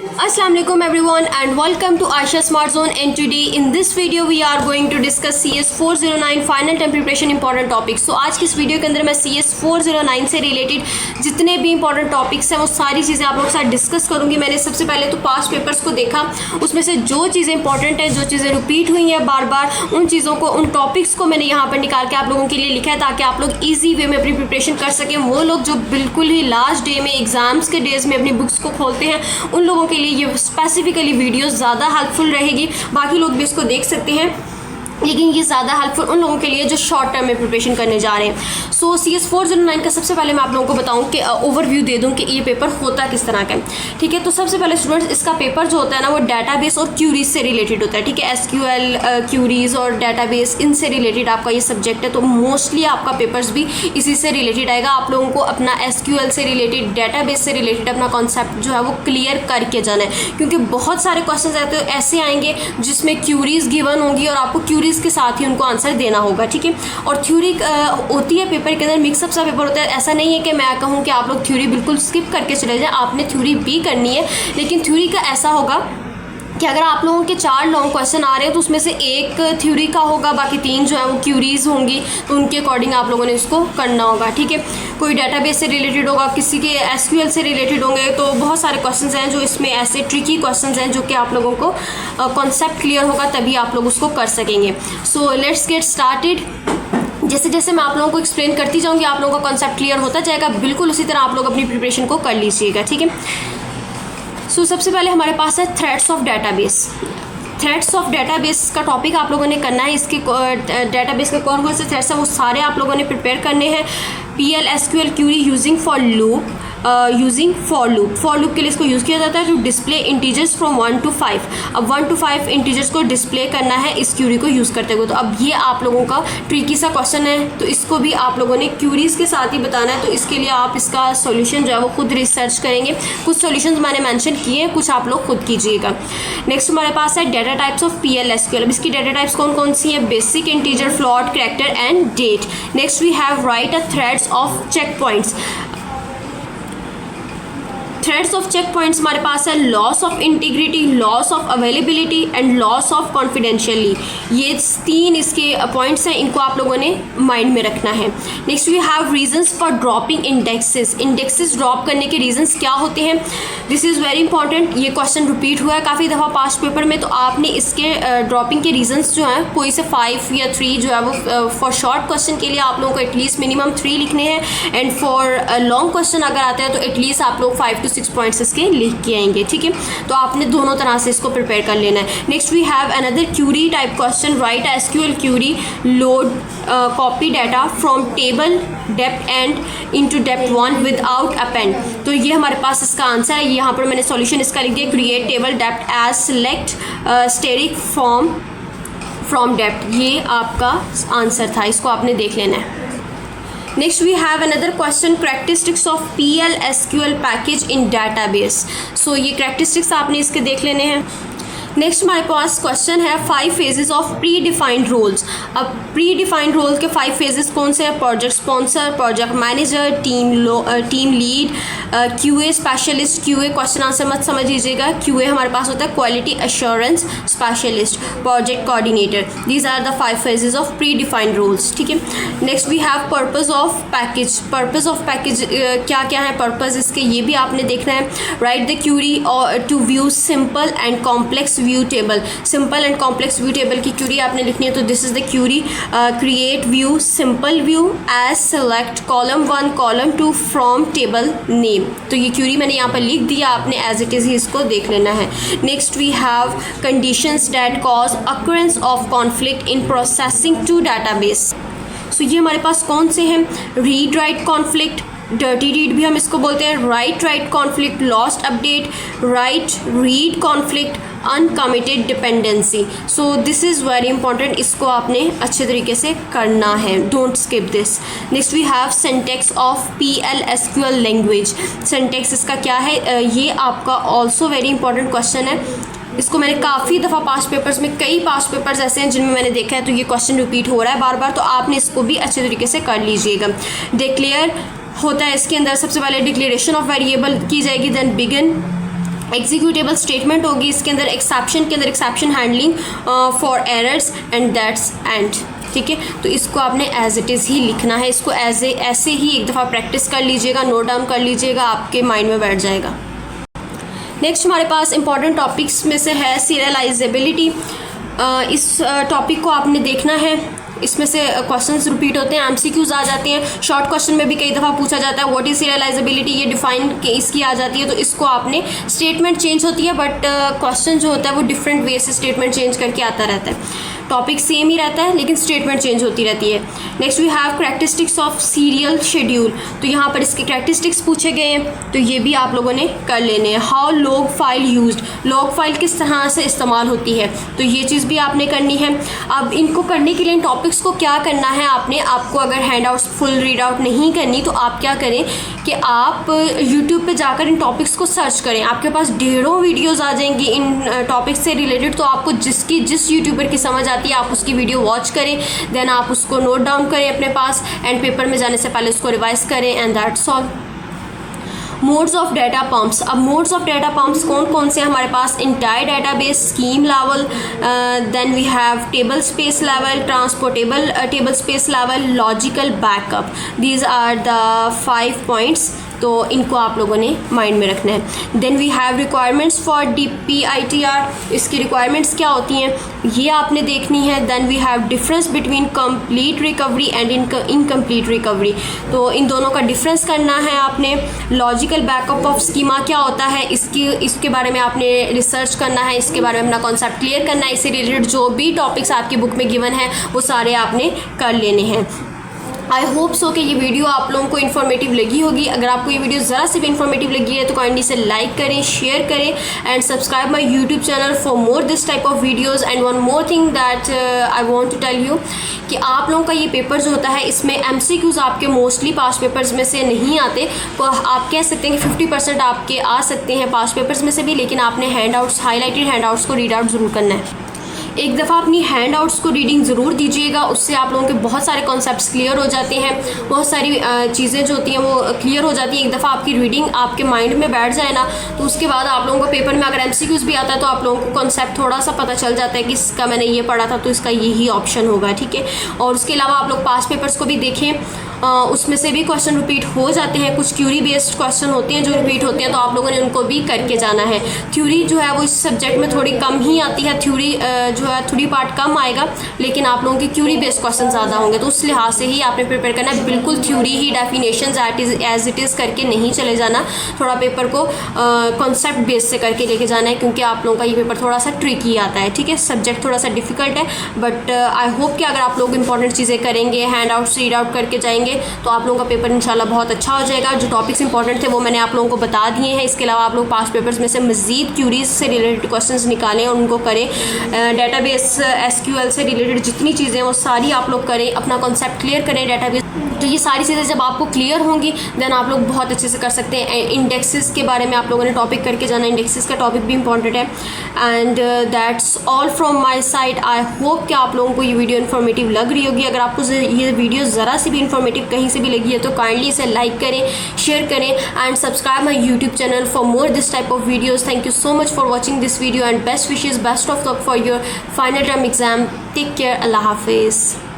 Assalamu alaikum everyone and welcome to Aisha Smart Zone, and today in this video we are going to discuss CS 409 final term preparation important topics। So आज की इस video के अंदर मैं CS 409 से related जितने भी important topics हैं वो सारी चीज़ें आप लोगों के साथ डिस्कस करूँगी। मैंने सबसे पहले तो पास्ट पेपर्स को देखा, उसमें से जो चीज़ें इंपॉर्टेंट हैं, जो चीज़ें रिपीट हुई हैं बार बार, उन चीज़ों को, उन टॉपिक्स को मैंने यहाँ पर निकाल के आप लोगों के लिए लिखा है ताकि आप लोग ईजी वे में अपनी प्रिपरेशन कर सकें। वो लोग जो बिल्कुल ही लास्ट डे में एग्ज़ाम्स के डेज़ में अपनी बुक्स को खोलते हैं उन लोगों के लिए ये स्पेसिफिकली वीडियो ज़्यादा हेल्पफुल रहेगी। बाकी लोग भी इसको देख सकते हैं, लेकिन ये ज़्यादा हेल्पफुल उन लोगों के लिए जो शॉर्ट टर्म में प्रिपरेशन करने जा रहे हैं। सो CS 409 का सबसे पहले मैं आप लोगों को बताऊं कि ओवरव्यू दे दूं कि ये पेपर होता किस तरह का है। ठीक है, तो सबसे पहले स्टूडेंट्स इसका पेपर जो होता है ना वो डाटाबेस और क्यूरीज से रिलेटेड होता है। ठीक है, SQL क्यूरीज और डाटाबेस इनसे रिलेटेड आपका ये सब्जेक्ट है, तो मोस्टली आपका पेपर्स भी इसी से रिलेटेड आएगा। आप लोगों को अपना SQL से रिलेटेड, डाटाबेस से रिलेटेड अपना कॉन्सेप्ट जो है वो क्लियर करके जाना है, क्योंकि बहुत सारे क्वेश्चन ऐसे आएंगे जिसमें क्यूरीज गिवन होंगी और आपको क्यूरीज के साथ ही उनको आंसर देना होगा। ठीक है, और थ्योरी होती है पेपर के अंदर, मिक्सअप सा पेपर होता है। ऐसा नहीं है कि मैं कहूँ कि आप लोग थ्योरी बिल्कुल स्किप करके चले जाएं, आपने थ्योरी भी करनी है, लेकिन थ्योरी का ऐसा होगा कि अगर आप लोगों के 4 लॉन्ग क्वेश्चन आ रहे हैं तो उसमें से एक थ्योरी का होगा, बाकी 3 जो है वो क्यूरीज होंगी, तो उनके अकॉर्डिंग आप लोगों ने इसको करना होगा। ठीक है, कोई डाटाबेस से रिलेटेड होगा, किसी के SQL से रिलेटेड होंगे, तो बहुत सारे क्वेश्चंस हैं जो इसमें ऐसे ट्रिकी क्वेश्चंस हैं जो कि आप लोगों को कॉन्सेप्ट क्लियर होगा तभी आप लोग उसको कर सकेंगे। So let's get started. जैसे जैसे मैं आप लोगों को एक्सप्लेन करती जाऊँगी आप लोगों का कॉन्सेप्ट क्लियर होता जाएगा, बिल्कुल उसी तरह आप लोग अपनी प्रिपरेशन को कर लीजिएगा। ठीक है, सो सबसे पहले हमारे पास है threads of database. Threads of database का टॉपिक आप लोगों ने करना है। इसके डाटाबेस के कौन कौन से थ्रेड्स हैं वो सारे आप लोगों ने प्रिपेयर करने हैं। PL SQL query using for loop, using for loop के लिए इसको यूज़ किया जाता है to display integers from 1 to 5। अब 1 to 5 इंटीजर्स को डिस्प्ले करना है इस क्यूरी को यूज़ करते हुए। तो अब ये आप लोगों का ट्रिकी सा क्वेश्चन है, तो इसको भी आप लोगों ने क्यूरीज के साथ ही बताना है। तो इसके लिए आप इसका सॉल्यूशन जो है वो खुद रिसर्च करेंगे। कुछ सॉल्यूशंस मैंने मेंशन किए हैं, कुछ आप लोग खुद कीजिएगा। नेक्स्ट हमारे पास है data types of PL SQL। अब इसकी डाटा टाइप्स कौन कौन सी है? Basic, integer, float, character and date. Next we have write a threats of check points. Threats of check points हमारे पास है loss of integrity, loss of availability and loss of confidentially. ये 3 इसके points हैं, इनको आप लोगों ने माइंड में रखना है। Next we have reasons for dropping indexes. Indexes drop करने के रीजंस क्या होते हैं? This is very important. ये क्वेश्चन रिपीट हुआ है काफ़ी दफ़ा पास्ट पेपर में, तो आपने इसके ड्रॉपिंग के रीजंस जो हैं कोई से 5 या 3 जो है वो फॉर शॉर्ट क्वेश्चन के लिए आप लोगों को एटलीस्ट मिनिमम 3 लिखने हैं, एंड फॉर लॉन्ग क्वेश्चन अगर आता है तो एटलीस्ट आप लोग 5 to 6 पॉइंट्स इसके लिख के आएंगे। ठीक है, तो आपने दोनों तरह से इसको प्रिपेयर कर लेना है। Next we have another query type question, write SQL query, load copy data from table depth and into depth 1 without append. तो ये हमारे पास इसका आंसर है। यहाँ पर मैंने सॉल्यूशन इसका लिख दिया, create table depth as select asterisk form from depth. ये आपका आंसर था, इसको आपने देख लेना है। Next we have another question, characteristics of PL SQL package in database। So ये characteristics आपने इसके देख लेने हैं। नेक्स्ट हमारे पास क्वेश्चन है 5 phases of predefined roles. अब प्री डिफाइंड रोल के 5 फेजेस कौन से हैं? Project sponsor, project manager, team lead, QA specialist. QA question answer मत समझ लीजिएगा, QA हमारे पास होता है quality assurance specialist, project coordinator. These are the 5 phases of predefined roles. ठीक है, next we have purpose of package. Purpose of package क्या क्या है पर्पस इसके, ये भी आपने देखना है। Write the query to view simple and complex view table. Simple and complex view table की क्यूरी आपने लिखनी है, तो this is the query. Create view simple view as select column 1 column 2 from table name. तो ये Curie मैंने यहाँ पर लिख दिया, आपने एज इट इज़ ही इसको देख लेना है। Next we have conditions that cause occurrence of conflict in processing to database. So ये हमारे पास कौन से हैं? Read write conflict, dirty read भी हम इसको बोलते हैं, write conflict, lost update, write read conflict, uncommitted dependency. So this is very important, इसको आपने अच्छे तरीके से करना है, don't skip this. Next we have syntax of PL SQL language. Syntax इसका क्या है? ये आपका ऑल्सो वेरी इंपॉर्टेंट क्वेश्चन है। इसको मैंने काफ़ी दफ़ा पास्ट पेपर्स में, कई पास्ट पेपर्स ऐसे हैं जिनमें मैंने देखा है तो ये क्वेश्चन रिपीट हो रहा है बार बार, तो आपने इसको भी अच्छे तरीके से कर लीजिएगा। डिक्लेयर होता है इसके अंदर, सबसे पहले डिक्लेरेशन ऑफ वेरिएबल की जाएगी, देन बिगिन एग्जीक्यूटेबल स्टेटमेंट होगी, इसके अंदर एक्सेप्शन के अंदर exception handling for errors and that's and, ठीक है। तो इसको आपने एज इट इज़ ही लिखना है, इसको ऐसे ही एक दफ़ा प्रैक्टिस कर लीजिएगा, नोट डाउन कर लीजिएगा, आपके माइंड में बैठ जाएगा। नेक्स्ट हमारे पास इंपॉर्टेंट टॉपिक्स में से है सीरियलाइजेबिलिटी। इस टॉपिक को आपने देखना है, इसमें से क्वेश्चंस रिपीट होते हैं, एमसीक्यूज आ जाते हैं, शॉर्ट क्वेश्चन में भी कई दफ़ा पूछा जाता है व्हाट इज सीरियलाइजेबिलिटी, ये डिफाइन इसकी आ जाती है। तो इसको आपने स्टेटमेंट चेंज होती है बट क्वेश्चन जो होता है वो डिफरेंट वे से स्टेटमेंट चेंज करके आता रहता है। टॉपिक सेम ही रहता है लेकिन स्टेटमेंट चेंज होती रहती है। Next we have characteristics of serial schedule. तो यहाँ पर इसके करैक्टरिस्टिक्स पूछे गए हैं, तो ये भी आप लोगों ने कर लेने हैं। How log file used, log file किस तरह से इस्तेमाल होती है, तो ये चीज़ भी आपने करनी है। अब इनको करने के लिए इन टॉपिक्स को क्या करना है आपने, आपको अगर hand outs full read out नहीं करनी तो आप क्या करें कि आप यूट्यूब पे जाकर इन टॉपिक्स को सर्च करें, आपके पास ढेरों वीडियोस आ जाएंगी इन टॉपिक्स से रिलेटेड। तो आपको जिस यूट्यूबर की समझ आती है आप उसकी वीडियो वॉच करें, देन आप उसको नोट डाउन करें अपने पास एंड पेपर में जाने से पहले उसको रिवाइज करें and that's all. Modes of data pumps. अब मोड्स ऑफ डाटा पम्प्स कौन कौन से हमारे पास, entire database, schema level, then we have table space level, transportable table space level, logical backup. These are the 5 points, तो इनको आप लोगों ने माइंड में रखना है। Then we have requirements for DPITR, इसकी रिक्वायरमेंट्स क्या होती हैं ये आपने देखनी है। Then we have difference between complete recovery and incomplete recovery, तो इन दोनों का डिफरेंस करना है आपने। लॉजिकल बैकअप ऑफ स्कीमा क्या होता है, इसके बारे में आपने रिसर्च करना है, इसके बारे में अपना कॉन्सेप्ट क्लियर करना है। इससे रिलेटेड जो भी टॉपिक्स आपकी बुक में गिवन है वो सारे आपने कर लेने हैं। आई होप सो कि ये वीडियो आप लोगों को इन्फॉर्मेटिव लगी होगी। अगर आपको ये वीडियो ज़रा सी भी इन्फॉर्मेटिव लगी है तो काइंडली से लाइक करें, शेयर करें and subscribe my YouTube channel for more this type of videos. And one more thing that I want to tell you कि आप लोगों का ये पेपर जो होता है इसमें MCQs आपके मोस्टली पास्ट पेपर्स में से नहीं आते, तो आप कह सकते हैं कि 50% आपके आ सकते हैं पास्ट पेपर्स में से भी, लेकिन आपने hand outs, highlighted hand outs को रीड आउट ज़रूर करना है। एक दफ़ा अपनी हैंड आउट्स को रीडिंग ज़रूर दीजिएगा, उससे आप लोगों के बहुत सारे कॉन्सेप्ट्स क्लियर हो जाते हैं, बहुत सारी चीज़ें जो होती हैं वो क्लियर हो जाती हैं। एक दफ़ा आपकी रीडिंग आपके माइंड में बैठ जाए ना तो उसके बाद आप लोगों को पेपर में अगर MCQs भी आता है तो आप लोगों को कॉन्सेप्ट थोड़ा सा पता चल जाता है कि इसका मैंने ये पढ़ा था तो इसका यही ऑप्शन होगा, ठीक है। और उसके अलावा आप लोग पास्ट पेपर्स को भी देखें, उसमें से भी क्वेश्चन रिपीट हो जाते हैं, कुछ थ्योरी बेस्ड क्वेश्चन होते हैं जो रिपीट होते हैं, तो आप लोगों ने उनको भी करके जाना है। थ्योरी जो है वो इस सब्जेक्ट में थोड़ी कम ही आती है, थ्योरी जो है थ्योरी पार्ट कम आएगा, लेकिन आप लोगों की थ्योरी बेस्ड क्वेश्चन ज़्यादा होंगे, तो उस लिहाज से ही आपने प्रिपेयर करना है। बिल्कुल थ्योरी ही डेफिनेशंस एज इट इज़ करके नहीं चले जाना, थोड़ा पेपर को कॉन्सेप्ट बेस से करके लेके जाना है, क्योंकि आप लोगों का ये पेपर थोड़ा सा ट्रिकी आता है, ठीक है। सब्जेक्ट थोड़ा सा डिफिकल्ट है, बट आई होप कि अगर आप लोग इंपॉर्टेंट चीज़ें करेंगे, हैंड आउट रीड आउट करके जाएंगे तो आप लोगों का पेपर इंशाल्लाह बहुत अच्छा हो जाएगा। जो टॉपिक्स इंपॉर्टेंट थे वो मैंने आप लोगों को बता दिए हैं। इसके अलावा आप लोग पास्ट पेपर्स में से मज़ीद क्यूरीज से रिलेटेड क्वेश्चंस निकालें और उनको करें। डेटाबेस SQL से रिलेटेड जितनी चीज़ें हैं वो सारी आप लोग करें, अपना कॉन्सेप्ट क्लियर करें डेटाबेस। तो ये सारी चीज़ें जब आपको क्लियर होंगी देन आप लोग बहुत अच्छे से कर सकते हैं। इंडेक्सेस के बारे में आप लोगों ने टॉपिक करके जाना, इंडेक्सेस का टॉपिक भी इंपॉर्टेंट है। And that's all from my side. I hope कि आप लोगों को ये वीडियो इन्फॉर्मेटिव लग रही होगी। अगर आपको ये वीडियो ज़रा सी भी इन्फॉर्मेटिव कहीं से भी लगी है तो काइंडली इसे लाइक करें, शेयर करें and subscribe my YouTube channel for more this type of videos. Thank you so much for watching this video and best wishes, best of luck for your final term exam. Take care, अल्लाह हाफिज़।